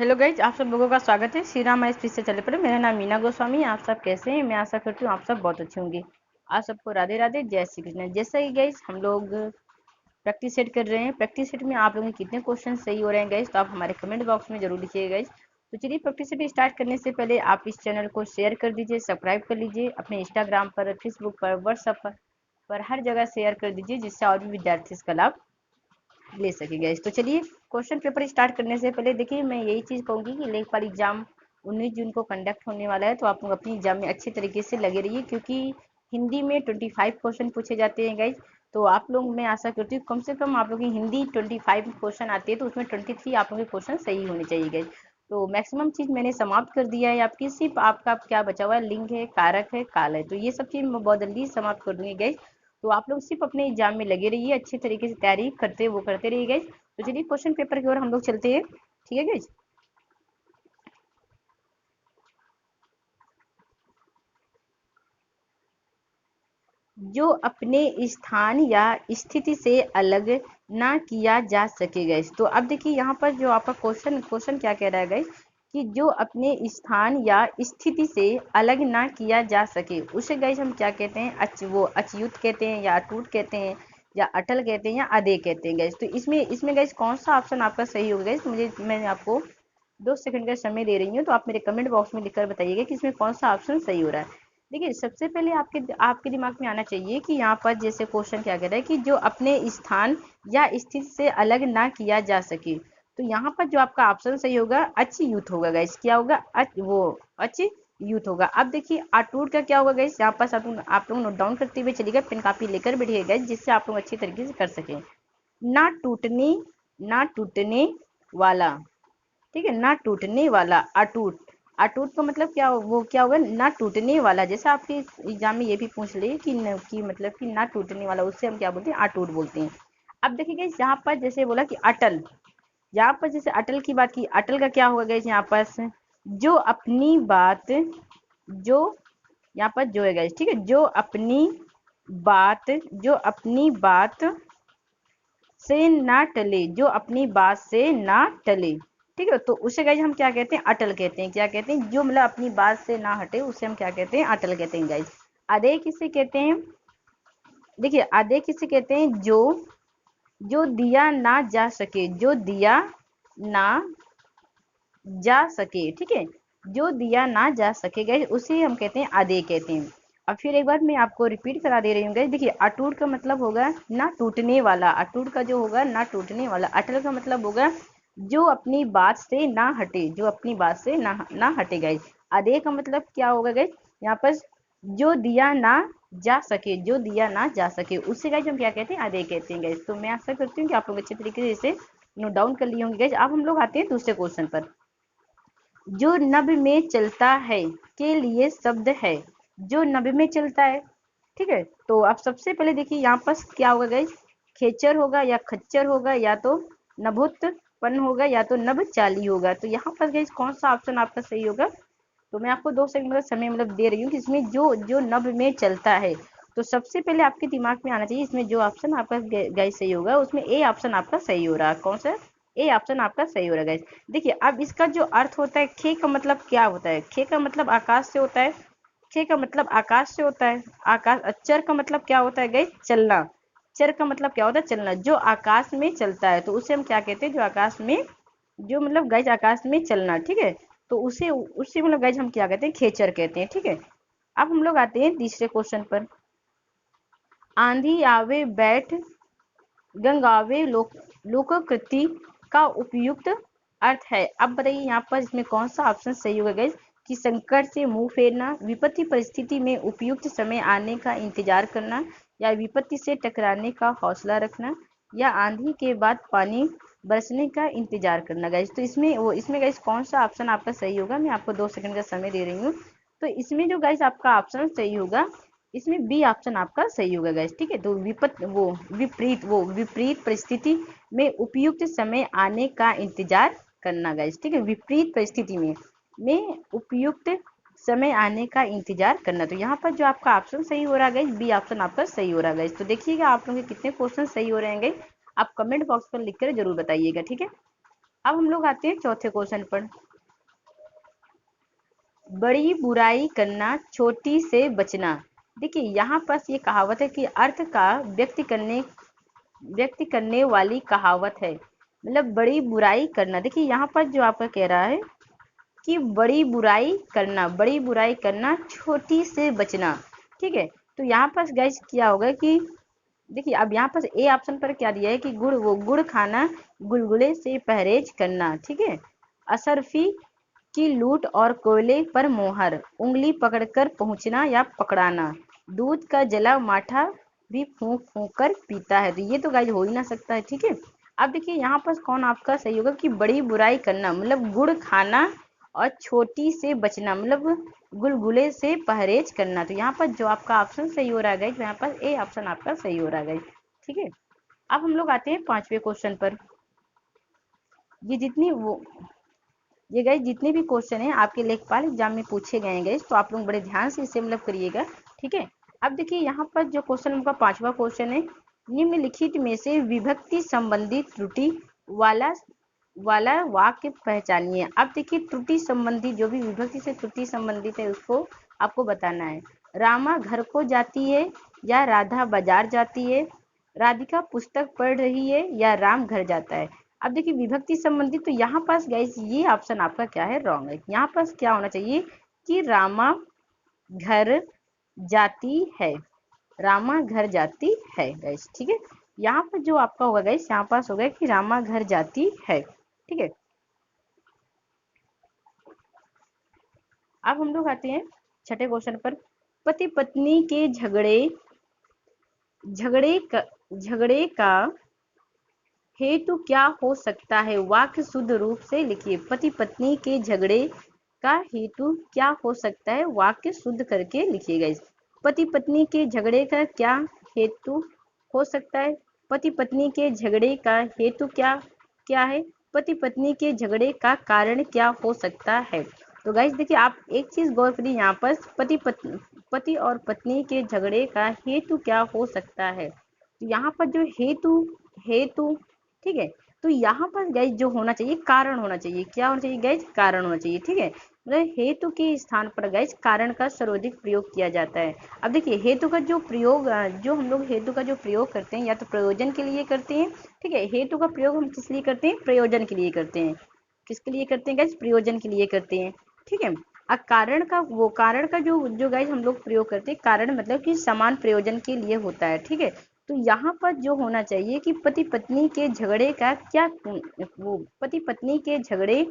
Hello guys, आप सब लोगों का स्वागत है श्री राम स्पीच से चले पर। मेरा नाम मीना गोस्वामी। आप सब कैसे हैं? मैं आशा करती हूँ आप सब बहुत अच्छे होंगे। आप सबको राधे राधे, जय श्री कृष्ण। जैसा कि गाइज हम लोग प्रैक्टिस सेट कर रहे हैं, प्रैक्टिस सेट में आप लोगों के कितने क्वेश्चन सही हो रहे हैं गाइज, तो आप हमारे कमेंट बॉक्स में जरूर लिखिएगा गाइज। तो चलिए, प्रैक्टिस सेट स्टार्ट करने से पहले आप इस चैनल को शेयर कर दीजिए, सब्सक्राइब कर लीजिए, अपने इंस्टाग्राम पर, फेसबुक पर, व्हाट्सएप पर हर जगह शेयर कर दीजिए, जिससे और भी विद्यार्थी इसका लाभ ले सकेगा। तो चलिए, क्वेश्चन पेपर स्टार्ट करने से पहले देखिए, मैं यही चीज़ कहूँगी कि लेखपाल एग्जाम 19 जून को कंडक्ट होने वाला है, तो आप लोग अपनी एग्जाम में अच्छे तरीके से लगे रहिए, क्योंकि हिंदी में 25 क्वेश्चन पूछे जाते हैं गाइज। तो आप लोग, मैं आशा करती हूँ कम से कम आप लोग की हिंदी 25 क्वेश्चन आती है, तो उसमें 23 आप लोग के क्वेश्चन सही होने चाहिए गाइज। तो मैक्सिमम चीज़ मैंने समाप्त कर दिया है आपकी, सिर्फ आपका क्या बचा हुआ है, लिंग है, कारक है, काल है, तो ये सब चीज़ मैं बहुत जल्दी समाप्त कर दूंगी गाइज। तो आप लोग सिर्फ अपने एग्जाम में लगे रहिए, अच्छे तरीके से तैयारी करते रहिए गाइज। तो चलिए, क्वेश्चन पेपर की ओर हम लोग चलते हैं, ठीक है गाइज। जो अपने स्थान या स्थिति से अलग ना किया जा सके गाइज। तो अब देखिए, यहाँ पर जो आपका क्वेश्चन क्या कह रहा है गाइज, कि जो अपने स्थान या स्थिति से अलग ना किया जा सके, उसे गाइज हम क्या कहते हैं? वो अच्युत कहते हैं, या अटूट कहते हैं, या अटल कहते हैं, या अदेय कहते हैं गाइज। तो इसमें इसमें गाइज कौन सा ऑप्शन आपका सही होगा गाइज? मैं आपको 2 सेकंड का समय दे रही हूँ, तो आप मेरे कमेंट बॉक्स में लिखकर बताइएगा कि इसमें कौन सा ऑप्शन सही हो रहा है। देखिए, सबसे पहले आपके आपके दिमाग में आना चाहिए कि यहाँ पर जैसे क्वेश्चन क्या कह रहा है, कि जो अपने स्थान या स्थिति से अलग ना किया जा सके, तो यहाँ पर जो आपका ऑप्शन सही होगा, अच्युत होगा गाइस। क्या होगा? अच्युत होगा। अब देखिए, अटूट का क्या होगा गाइस? यहाँ पर आप लोग नोट डाउन करते हुए चलिएगा, पेन कापी लेकर बैठिएगा गाइस, जिससे आप लोग अच्छी तरीके से कर सकें। ना टूटने वाला, ठीक है, ना टूटने वाला, अटूट। अटूट का मतलब क्या? वो क्या होगा? ना टूटने वाला। जैसे आपके एग्जाम में ये भी पूछ ले कि मतलब कि ना टूटने वाला, उससे हम क्या बोलते हैं? अटूट बोलते हैं। अब देखिए यहाँ पर जैसे बोला कि अटल, यहाँ पर जैसे अटल की बात की, अटल का क्या होगा गाइस? यहाँ पर जो अपनी बात, जो यहाँ पर जो है गाइस, ठीक है, जो अपनी बात से ना टले, जो अपनी बात से ना टले, ठीक है, तो उसे गाइज हम क्या कहते हैं? अटल कहते हैं। क्या कहते हैं? जो मतलब अपनी बात से ना हटे, उसे हम क्या कहते हैं? अटल कहते हैं गाइज। अदेय किसे कहते हैं? देखिए, अदेय किसे कहते हैं? जो दिया ना जा सके, जो दिया ना जा सके, ठीक है, जो दिया ना जा सके गाइज, उसे हम कहते हैं अदेय कहते हैं। अब फिर एक बार मैं आपको रिपीट करा दे रही हूँ गाइज। देखिए, अटूट का मतलब होगा ना टूटने वाला, अटूट का जो होगा ना टूटने वाला। अटल का मतलब होगा जो अपनी बात से ना हटे, जो अपनी बात से ना हटे गाइज। अदेय का मतलब क्या होगा गाइज? यहाँ पर जो दिया ना जा सके, जो दिया ना जा सके, उससे गाइज हम क्या कहते हैं? अदेय कहते हैं गाइज। तो मैं आशा करती हूँ कि आप लोग अच्छे तरीके से इसे नोट डाउन कर लिए होंगे गाइज। अब हम लोग आते हैं दूसरे क्वेश्चन पर। जो नभ में चलता है के लिए शब्द है, जो नभ में चलता है, ठीक है। तो आप सबसे पहले देखिए, यहाँ पर क्या होगा गाइज? खेचर होगा, या खच्चर होगा, या तो नभोत्पन्न होगा, या तो नभचाली होगा। तो यहाँ पर गाइज कौन सा ऑप्शन आपका सही होगा? तो मैं आपको 2 सेकंड का समय मतलब दे रही हूँ कि इसमें जो जो नभ में चलता है, तो सबसे पहले आपके दिमाग में आना चाहिए, इसमें जो ऑप्शन आपका गाइज सही होगा, उसमें ए ऑप्शन आपका सही हो रहा है। कौन सा? ए ऑप्शन आपका सही हो रहा है गाइज। देखिए, अब इसका जो अर्थ होता है, खे का मतलब क्या होता है? खे का मतलब आकाश से होता है। खे का मतलब आकाश से होता है। आकाश। चर का मतलब क्या होता है गाइज? चलना। चर का मतलब क्या होता है? चलना। जो आकाश में चलता है, तो उसे हम क्या कहते हैं? जो आकाश में, जो मतलब गाइज आकाश में चलना, ठीक है, तो उसे मतलब गाइज हम क्या कहते हैं? खेचर कहते हैं, ठीक है। अब हम लोग आते हैं तीसरे क्वेश्चन पर। आंधी आवे बैठ गंगावे लोककृति का उपयुक्त अर्थ है। अब बताइए, यहाँ पर इसमें कौन सा ऑप्शन सही होगा गाइज? कि संकट से मुंह फेरना, विपत्ति परिस्थिति में उपयुक्त समय आने का इंतजार करना, या विपत्ति से टकराने का हौसला रखना, या आंधी के बाद पानी बरसने का इंतजार करना गाइज। तो इसमें गाइज कौन सा ऑप्शन आपका सही होगा? मैं आपको 2 सेकंड का समय दे रही हूँ। तो इसमें जो गाइज आपका ऑप्शन सही होगा, इसमें बी ऑप्शन आपका सही होगा गाइस, ठीक है। तो विपरीत परिस्थिति में उपयुक्त समय आने का इंतजार करना गाइस, ठीक है। विपरीत परिस्थिति में उपयुक्त समय आने का इंतजार करना। तो यहाँ पर जो आपका ऑप्शन सही हो रहा है गाइस, बी ऑप्शन आपका सही हो रहा है गाइस। तो देखिएगा आप लोगों के कितने क्वेश्चन सही हो रहे हैं गाइस, आप कमेंट बॉक्स पर लिखकर जरूर बताइएगा, ठीक है। अब हम लोग आते हैं चौथे क्वेश्चन पर। बड़ी बुराई करना, छोटी से बचना। देखिए यहाँ पर ये कहावत है कि अर्थ का व्यक्त करने वाली कहावत है। मतलब बड़ी बुराई करना, देखिए यहाँ पर जो आपका कह रहा है कि बड़ी बुराई करना, छोटी से बचना। ठीक है, तो यहाँ पर गाइस क्या होगा कि देखिए अब यहाँ पर ए ऑप्शन पर क्या दिया है कि गुड़ खाना, गुलगुले से परहेज करना। ठीक है, असरफी की लूट और कोयले पर मोहर, उंगली पकड़कर पहुंचना या पकड़ाना, दूध का जला माठा भी फूंक फूंक कर पीता है। तो ये तो गाइस हो ही ना सकता है। ठीक है, अब देखिए यहाँ पर कौन आपका सही होगा कि बड़ी बुराई करना मतलब गुड़ खाना और छोटी से बचना मतलब गुलगुले से परहेज करना। तो यहाँ पर जो आपका ऑप्शन सही हो रहा है गाइस, यहाँ पर ए ऑप्शन आपका सही हो रहा है गाइस। ठीक है, अब हम लोग आते हैं पांचवें क्वेश्चन पर। ये जितनी वो ये गाइस जितने भी क्वेश्चन हैं आपके लेखपाल एग्जाम में पूछे गए हैं गाइस, तो आप लोग बड़े ध्यान से इसे मतलब करिएगा। ठीक है, अब देखिए यहाँ पर जो क्वेश्चन उनका पांचवा क्वेश्चन है, निम्नलिखित में से विभक्ति संबंधी त्रुटि वाला वाला वाक्य पहचानिए। अब देखिए त्रुटि संबंधी जो भी विभक्ति से त्रुटि संबंधित है उसको आपको बताना है। रामा घर को जाती है या राधा बाजार जाती है, राधिका पुस्तक पढ़ रही है या राम घर जाता है। अब देखिए विभक्ति संबंधित, तो यहाँ पास गाइस ये ऑप्शन आपका क्या है, रॉन्ग है। यहाँ पास क्या होना चाहिए कि रामा घर जाती है, रामा घर जाती है गाइस। ठीक है, यहाँ पर जो आपका होगा गाइस, यहाँ पास होगा कि रामा घर जाती है। ठीक है, अब हम लोग आते हैं छठे क्वेश्चन पर। पति पत्नी के झगड़े का हेतु क्या हो सकता है, वाक्य शुद्ध रूप से लिखिए। पति पत्नी के झगड़े का हेतु क्या हो सकता है, वाक्य शुद्ध करके लिखिएगा। इस पति पत्नी के झगड़े का क्या हेतु हो सकता है, पति पत्नी के झगड़े का हेतु क्या क्या है, पति पत्नी के झगड़े का कारण क्या हो सकता है। तो गाइस देखिए आप एक चीज गौर करिए, यहाँ पर पति और पत्नी के झगड़े का हेतु क्या हो सकता है। तो यहाँ पर जो हेतु हेतु ठीक है, तो यहाँ पर गाइस जो होना चाहिए कारण होना चाहिए। क्या होना चाहिए गाइस, कारण होना चाहिए। ठीक है, मतलब हेतु के स्थान पर गाइस कारण का सर्वाधिक प्रयोग किया जाता है। अब देखिए हेतु का जो प्रयोग जो हम लोग हेतु का जो प्रयोग करते हैं या तो प्रयोजन के लिए करते हैं। ठीक है, हेतु का प्रयोग हम किस लिए करते हैं, प्रयोजन के लिए करते हैं। किसके लिए करते हैं गाइस, प्रयोजन के लिए करते हैं। ठीक है, अब कारण का जो जो गाइस हम लोग प्रयोग करते हैं, कारण मतलब कि समान प्रयोजन के लिए होता है। ठीक है, तो यहाँ पर जो होना चाहिए कि पति पत्नी के झगड़े का क्या वो पति पत्नी के झगड़े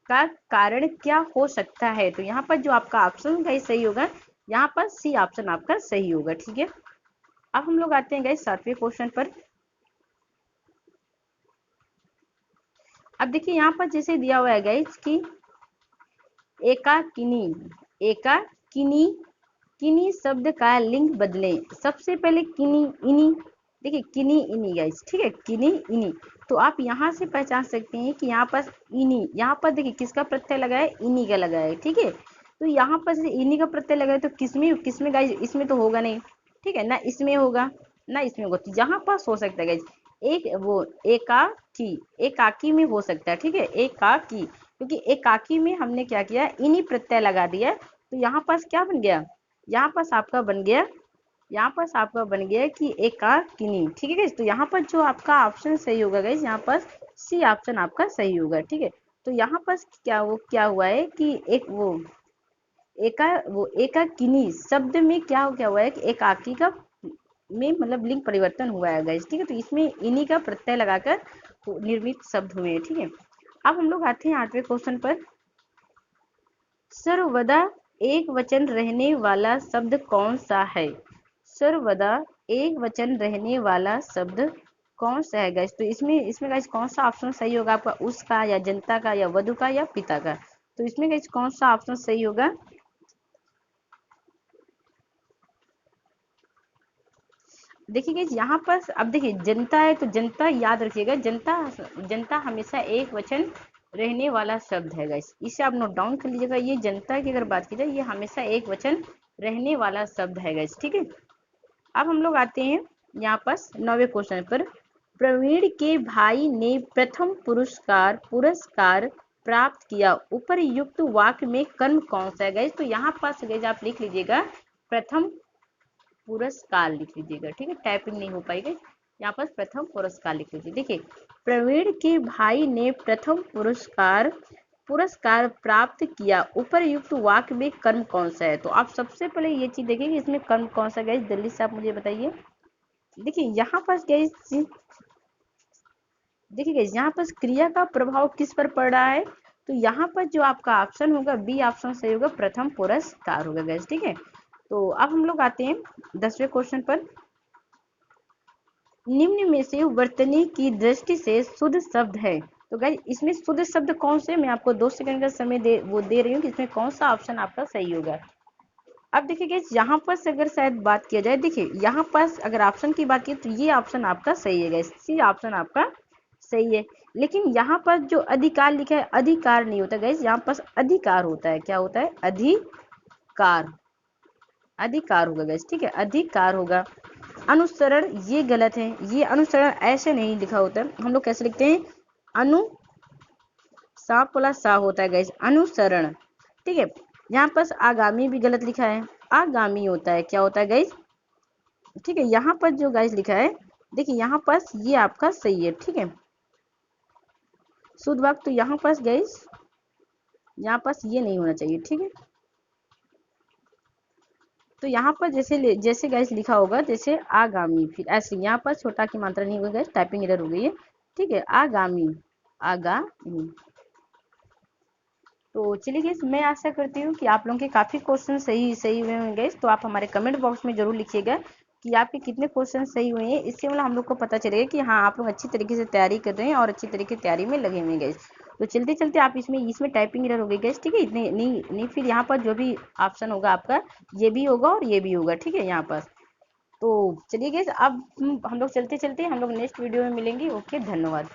का कारण क्या हो सकता है। तो यहाँ पर जो आपका ऑप्शन गाइस सही होगा, यहाँ पर सी ऑप्शन आपका सही होगा। ठीक है, अब हम लोग आते हैं गाइस सातवें क्वेश्चन पर। अब देखिए यहाँ पर जैसे दिया हुआ है गाइस कि एकाकिनी एकाकिनी किनी शब्द का लिंग बदलें। सबसे पहले किनी इनी, देखिए किनी इनी गाइस। ठीक है, किनी इनी, तो आप यहाँ से पहचान सकते हैं कि यहाँ पर इनी, यहाँ पर देखिए किसका प्रत्यय लगा है, इनी का लगा है। ठीक है, तो यहाँ पर से इनी का प्रत्यय लगा है तो किसमें किसमें गाइस, इसमें तो होगा नहीं। ठीक है ना, इसमें होगा ना इसमें होगा, तो यहाँ पास हो सकता है गाइस एक वो एकाकी में हो सकता है। ठीक है, एकाकी, क्योंकि एकाकी में हमने क्या किया, इनी प्रत्यय लगा दिया, तो यहाँ पास क्या बन गया, यहाँ पास आपका बन गया, यहाँ पास आपका बन गया कि एकाकिनी। ठीक है गाइस, तो यहाँ पर जो आपका ऑप्शन सही होगा गाइस, यहाँ पर सी ऑप्शन आपका सही होगा। ठीक है, तो यहाँ पर क्या हुआ है कि एकाकिनी शब्द में क्या हुआ है कि एकाकी का में मतलब लिंग परिवर्तन हुआ है गाइस। ठीक है, तो इसमें इन्हीं का प्रत्यय लगाकर निर्मित शब्द हुए हैं। ठीक है, अब हम लोग आते हैं आठवें क्वेश्चन पर। सर्वदा एक वचन रहने वाला शब्द कौन सा है, सर्वदा एक वचन रहने वाला शब्द कौन सा है गाइस। तो इसमें इसमें गाइस कौन सा ऑप्शन सही होगा आपका, उसका या जनता का या वधु का या पिता का। तो इसमें गाइस कौन सा ऑप्शन सही होगा, देखिए गाइस यहाँ पर अब देखिए जनता है तो जनता याद रखिएगा, जनता जनता हमेशा एक वचन रहने वाला शब्द है गाइस, इसे आप नोट डाउन कर लीजिएगा। ये जनता की अगर बात की जाए ये हमेशा एक वचन रहने वाला शब्द है गाइस। ठीक है, अब हम लोग आते हैं यहाँ पर 9वें क्वेश्चन पर। प्रवीण के भाई ने प्रथम पुरस्कार प्राप्त किया, उपरयुक्त वाक्य में कर्म कौन सा है गाइस? तो यहाँ पास गाइस आप लिख लीजिएगा प्रथम पुरस्कार लिख लीजिएगा, ठीक है, टाइपिंग नहीं हो पाएगी। यहाँ पर प्रथम पुरस्कार लिख लीजिए। देखिए, प्रवीण के भाई ने प्रथम पुरस्कार प्राप्त किया, उपरयुक्त वाक्य में कर्म कौन सा है? तो आप सबसे पहले ये चीज देखिए कि इसमें कर्म कौन सा गाइस, जल्दी से आप मुझे बताइए। देखिए यहाँ पर गाइस, देखिए गाइस यहाँ पर क्रिया का प्रभाव किस पर पड़ रहा है? तो यहाँ पर जो आपका ऑप्शन होगा बी ऑप्शन सही होगा, प्रथम पुरस्कार होगा गाइस, ठीक है। तो अब हम लोग आते हैं 10वें क्वेश्चन पर। निम्न में से वर्तनी की दृष्टि से शुद्ध शब्द है। तो गाइस इसमें शुद्ध शब्द कौन से? मैं आपको 2 सेकंड का समय दे रही हूँ कि इसमें कौन सा ऑप्शन आपका सही होगा। अब देखिए गाइस यहाँ पर अगर शायद बात किया जाए, देखिए यहाँ पर अगर ऑप्शन की बात की तो ये ऑप्शन आपका सही है गाइस, सी ऑप्शन आपका सही है। लेकिन यहाँ पर जो अधिकार लिखा है, अधिकार नहीं होता गाइस, यहाँ पर अधिकार होता है। क्या होता है? अधिकार, अधिकार होगा गाइस, ठीक है, अधिकार होगा। अनुसरण ये गलत है, ये अनुसरण ऐसे नहीं लिखा होता है, हम लोग कैसे लिखते हैं? अनु सा प्लस सा होता है गाइस, अनुसरण, ठीक है। यहाँ पर आगामी भी गलत लिखा है, आगामी होता है। क्या होता है गाइस? ठीक है, यहाँ पर जो गाइस लिखा है, देखिए यहाँ पर ये आपका सही है, ठीक है, शुद्ध वाक्य। तो यहाँ पर गाइस, यहाँ पर ये नहीं होना चाहिए, ठीक है। तो यहाँ पर जैसे गाइस लिखा होगा, जैसे आगामी, फिर ऐसे यहाँ पर छोटा की मात्रा नहीं होगा गाइस, टाइपिंग एरर हो गई है, ठीक है, आगामी, आगामी। तो चलिए गाइस, मैं आशा करती हूँ कि आप लोगों के काफी क्वेश्चन सही हुए होंगे गाइस। तो आप हमारे कमेंट बॉक्स में जरूर लिखिएगा कि आपके कितने क्वेश्चन सही हुए हैं। इससे मतलब हम लोग को पता चलेगा कि हाँ, आप लोग अच्छी तरीके से तैयारी कर रहे हैं और अच्छी तरीके से तैयारी में लगे हुए हैं गाइस। तो चलते चलते आप इसमें टाइपिंग एरर हो गई गाइस, ठीक है, इतने नहीं फिर यहाँ पर जो भी ऑप्शन होगा आपका, ये भी होगा और ये भी होगा, ठीक है, यहाँ पर। तो चलिए गाइस, अब हम लोग चलते चलते हम लोग नेक्स्ट वीडियो में मिलेंगे। ओके, धन्यवाद।